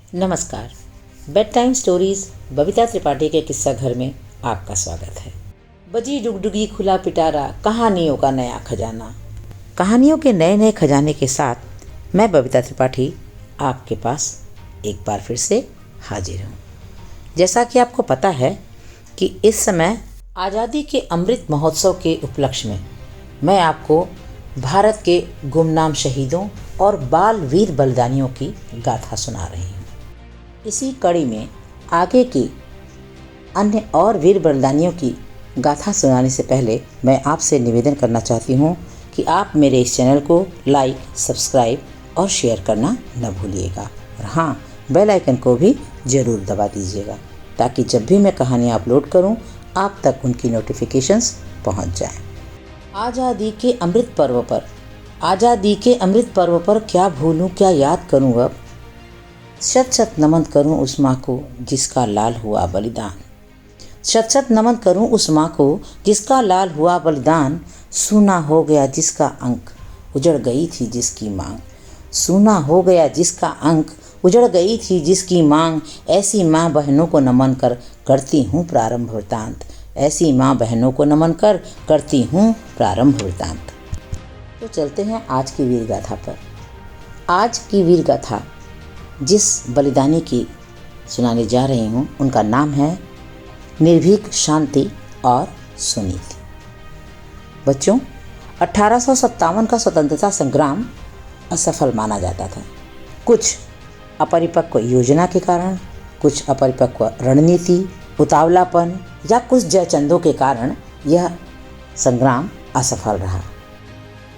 नमस्कार। Bed time stories Babita Tripathi के किस्सा घर में आपका स्वागत है। बजी डुगडुगी खुला पिटारा, कहानियों का नया खजाना। कहानियों के नए नए खजाने के साथ मैं बबीता त्रिपाठी आपके पास एक बार फिर से हाजिर हूँ। जैसा कि आपको पता है कि इस समय आज़ादी के अमृत महोत्सव के उपलक्ष्य में मैं आपको भारत के गुमनाम शहीदों और बाल वीर बलिदानियों की गाथा सुना रही हूँ। इसी कड़ी में आगे की अन्य और वीर बलिदानियों की गाथा सुनाने से पहले मैं आपसे निवेदन करना चाहती हूँ कि आप मेरे इस चैनल को लाइक, सब्सक्राइब और शेयर करना न भूलिएगा। और हाँ, बेल आइकन को भी ज़रूर दबा दीजिएगा ताकि जब भी मैं कहानियाँ अपलोड करूँ आप तक उनकी नोटिफिकेशंस पहुँच जाएँ। आज़ादी के अमृत पर्व पर क्या भूलूं क्या याद करूं अब। शत शत नमन करूं उस माँ को जिसका लाल हुआ बलिदान। शत शत नमन करूं उस माँ को जिसका लाल हुआ बलिदान। सूना हो गया जिसका अंक, उजड़ गई थी जिसकी मांग। सूना हो गया जिसका अंक, उजड़ गई थी जिसकी मांग। ऐसी माँ बहनों को नमन कर करती हूँ प्रारंभ वृतांत। ऐसी माँ बहनों को नमन कर करती हूँ प्रारंभ वृतांत। तो चलते हैं आज की वीर गाथा पर। आज की वीर गाथा जिस बलिदानी की सुनाने जा रही हूँ उनका नाम है निर्भीक, शांति और सुनीति। बच्चों, 1857 का स्वतंत्रता संग्राम असफल माना जाता था। कुछ अपरिपक्व योजना के कारण, कुछ अपरिपक्व रणनीति, उतावलापन या कुछ जयचंदों के कारण यह संग्राम असफल रहा।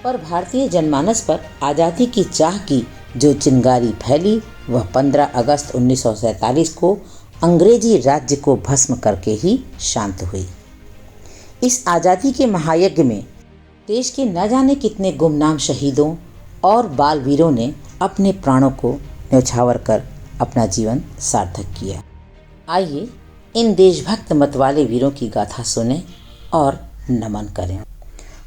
पर भारतीय जनमानस पर आज़ादी की चाह की जो चिंगारी फैली वह 15 अगस्त 1947 को अंग्रेजी राज्य को भस्म करके ही शांत हुई। इस आज़ादी के महायज्ञ में देश के न जाने कितने गुमनाम शहीदों और बालवीरों ने अपने प्राणों को न्यौछावर कर अपना जीवन सार्थक किया। आइए इन देशभक्त मतवाले वीरों की गाथा सुनें और नमन करें।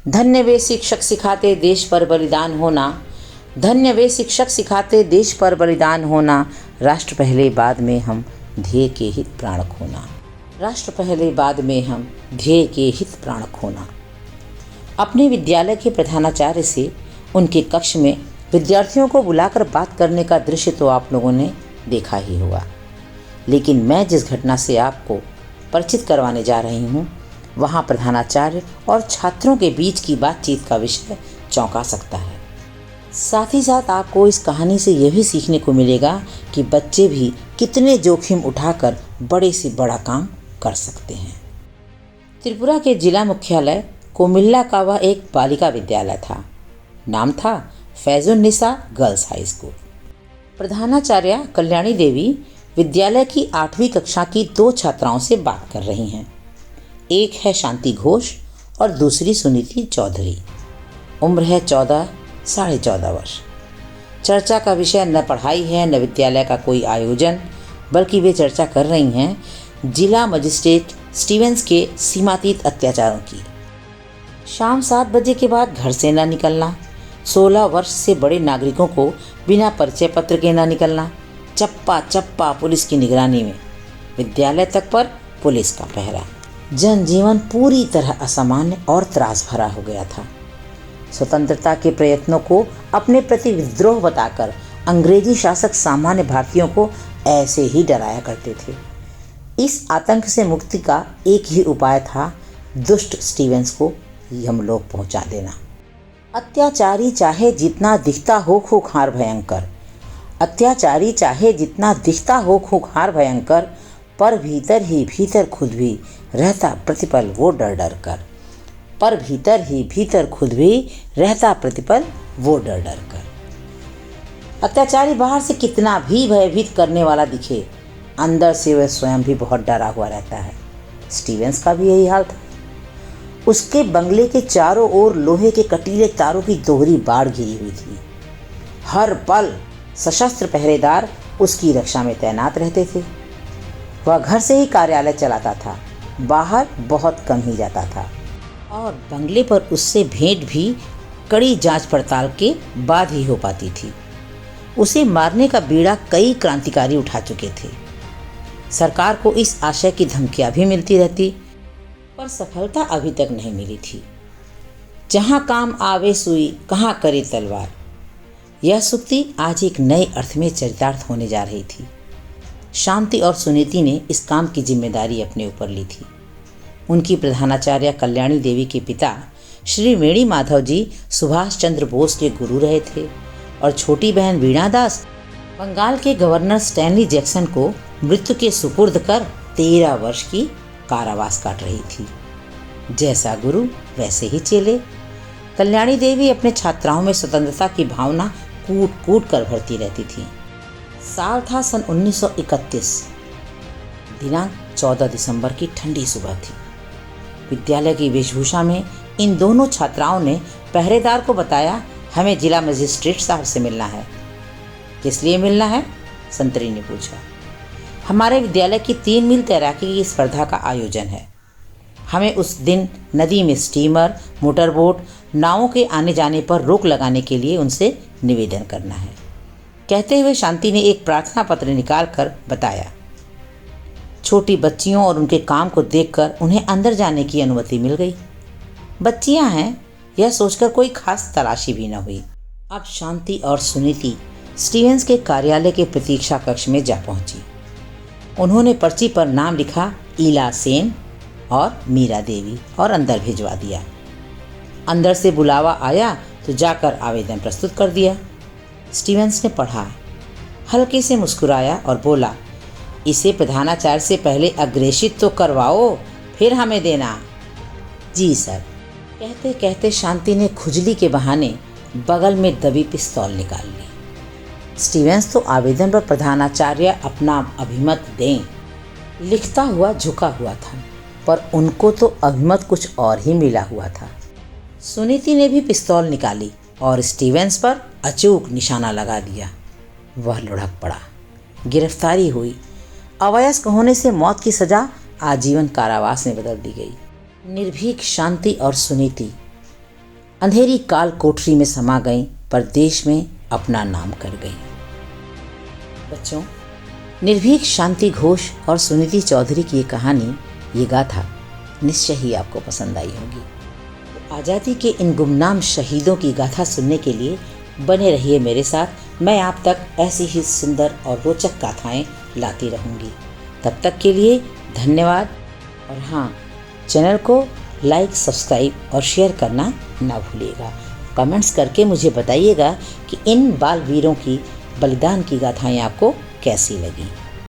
धन्य वे शिक्षक सिखाते देश पर बलिदान होना। धन्य वे शिक्षक सिखाते देश पर बलिदान होना। राष्ट्र पहले बाद में हम ध्येय के हित प्राण खोना। राष्ट्र पहले बाद में हम ध्येय के हित प्राण खोना। अपने विद्यालय के प्रधानाचार्य से उनके कक्ष में विद्यार्थियों को बुलाकर बात करने का दृश्य तो आप लोगों ने देखा ही होगा, लेकिन मैं जिस घटना से आपको परिचित करवाने जा रही हूँ वहाँ प्रधानाचार्य और छात्रों के बीच की बातचीत का विषय चौंका सकता है। साथ ही साथ आपको इस कहानी से यह भी सीखने को मिलेगा कि बच्चे भी कितने जोखिम उठाकर बड़े से बड़ा काम कर सकते हैं। त्रिपुरा के जिला मुख्यालय कोमिल्ला का वह एक बालिका विद्यालय था। नाम था फैजुन्निसा गर्ल्स हाई स्कूल। प्रधानाचार्य कल्याणी देवी विद्यालय की 8वीं कक्षा की 2 छात्राओं से बात कर रही हैं। एक है शांति घोष और दूसरी सुनीति चौधरी। उम्र है 14-14.5 वर्ष। चर्चा का विषय न पढ़ाई है न विद्यालय का कोई आयोजन, बल्कि वे चर्चा कर रही हैं जिला मजिस्ट्रेट स्टीवेंस के सीमातीत अत्याचारों की। शाम 7 बजे के बाद घर से न निकलना, 16 वर्ष से बड़े नागरिकों को बिना परिचय पत्र के न निकलना, चप्पा चप्पा पुलिस की निगरानी में, विद्यालय तक पर पुलिस का पहरा। जनजीवन पूरी तरह असामान्य और त्रास भरा हो गया था। स्वतंत्रता के प्रयत्नों को अपने प्रति विद्रोह बताकर अंग्रेजी शासक सामान्य भारतीयों को ऐसे ही डराया करते थे। इस आतंक से मुक्ति का एक ही उपाय था, दुष्ट स्टीवेंस को यमलोक पहुंचा देना। अत्याचारी चाहे जितना दिखता हो खूंखार भयंकर, अत्याचारी चाहे जितना दिखता हो खूंखार भयंकर, पर भीतर ही भीतर खुद भी रहता प्रतिपल वो डर डर कर। पर भीतर ही भीतर खुद भी रहता प्रतिपल वो डर डर कर। अत्याचारी बाहर से कितना भी भयभीत करने वाला दिखे, अंदर से वह स्वयं भी बहुत डरा हुआ रहता है। स्टीवेंस का भी यही हाल था। उसके बंगले के चारों ओर लोहे के कटीले तारों की दोहरी बाड़ घिरी हुई थी। हर पल सशस्त्र पहरेदार उसकी रक्षा में तैनात रहते थे। वह घर से ही कार्यालय चलाता था, बाहर बहुत कम ही जाता था और बंगले पर उससे भेंट भी कड़ी जांच पड़ताल के बाद ही हो पाती थी। उसे मारने का बीड़ा कई क्रांतिकारी उठा चुके थे। सरकार को इस आशय की धमकियां भी मिलती रहती, पर सफलता अभी तक नहीं मिली थी। जहां काम आवे सुई, कहां करे तलवार, यह सूक्ति आज एक नए अर्थ में चरितार्थ होने जा रही थी। शांति और सुनीति ने इस काम की जिम्मेदारी अपने ऊपर ली थी। उनकी प्रधानाचार्य कल्याणी देवी के पिता श्री वेणी माधव जी सुभाष चंद्र बोस के गुरु रहे थे और छोटी बहन वीणा दास बंगाल के गवर्नर स्टैनली जैक्सन को मृत्यु के सुपुर्द कर 13 वर्ष की कारावास काट रही थी। जैसा गुरु वैसे ही चेले। कल्याणी देवी अपने छात्राओं में स्वतंत्रता की भावना कूट कूट कर भरती रहती थी। साल था सन 1931। दिनांक 14 दिसंबर की ठंडी सुबह थी। विद्यालय की वेशभूषा में इन दोनों छात्राओं ने पहरेदार को बताया, हमें जिला मजिस्ट्रेट साहब से मिलना है। किस लिए मिलना है? संतरी ने पूछा। हमारे विद्यालय की 3 मील तैराकी की स्पर्धा का आयोजन है। हमें उस दिन नदी में स्टीमर, मोटरबोट, नावों के आने जाने पर रोक लगाने के लिए उनसे निवेदन करना है। कहते हुए शांति ने एक प्रार्थना पत्र निकाल कर बताया। छोटी बच्चियों और उनके काम को देखकर उन्हें अंदर जाने की अनुमति मिल गई। बच्चियां हैं, यह सोचकर कोई खास तलाशी भी न हुई। अब शांति और सुनीति स्टीवेंस के कार्यालय के प्रतीक्षा कक्ष में जा पहुंची। उन्होंने पर्ची पर नाम लिखा, ईला सेन और मीरा देवी, और अंदर भिजवा दिया। अंदर से बुलावा आया तो जाकर आवेदन प्रस्तुत कर दिया। स्टीवेंस ने पढ़ा, हल्के से मुस्कुराया और बोला, इसे प्रधानाचार्य से पहले अग्रेषित तो करवाओ, फिर हमें देना। जी सर। कहते कहते शांति ने खुजली के बहाने बगल में दबी पिस्तौल निकाल ली। स्टीवेंस तो आवेदन पर प्रधानाचार्य अपना अभिमत दें लिखता हुआ झुका हुआ था, पर उनको तो अभिमत कुछ और ही मिला हुआ था। सुनीति ने भी पिस्तौल निकाली और स्टीवेंस पर अचूक निशाना लगा दिया। वह लुढ़क पड़ा। गिरफ्तारी हुई। अवयस्क होने से मौत की सजा आजीवन कारावास में बदल दी गई। निर्भीक शांति और सुनीति अंधेरी काल कोठरी में समा गईं, पर देश में अपना नाम कर गईं। बच्चों, निर्भीक शांति घोष और सुनीति चौधरी की ये कहानी, ये गाथा निश्चय ही आपको पसंद आई होगी। आज़ादी के इन गुमनाम शहीदों की गाथा सुनने के लिए बने रहिए मेरे साथ। मैं आप तक ऐसी ही सुंदर और रोचक गाथाएं लाती रहूँगी। तब तक के लिए धन्यवाद। और हाँ, चैनल को लाइक, सब्सक्राइब और शेयर करना ना भूलिएगा। कमेंट्स करके मुझे बताइएगा कि इन बाल वीरों की बलिदान की गाथाएं आपको कैसी लगी।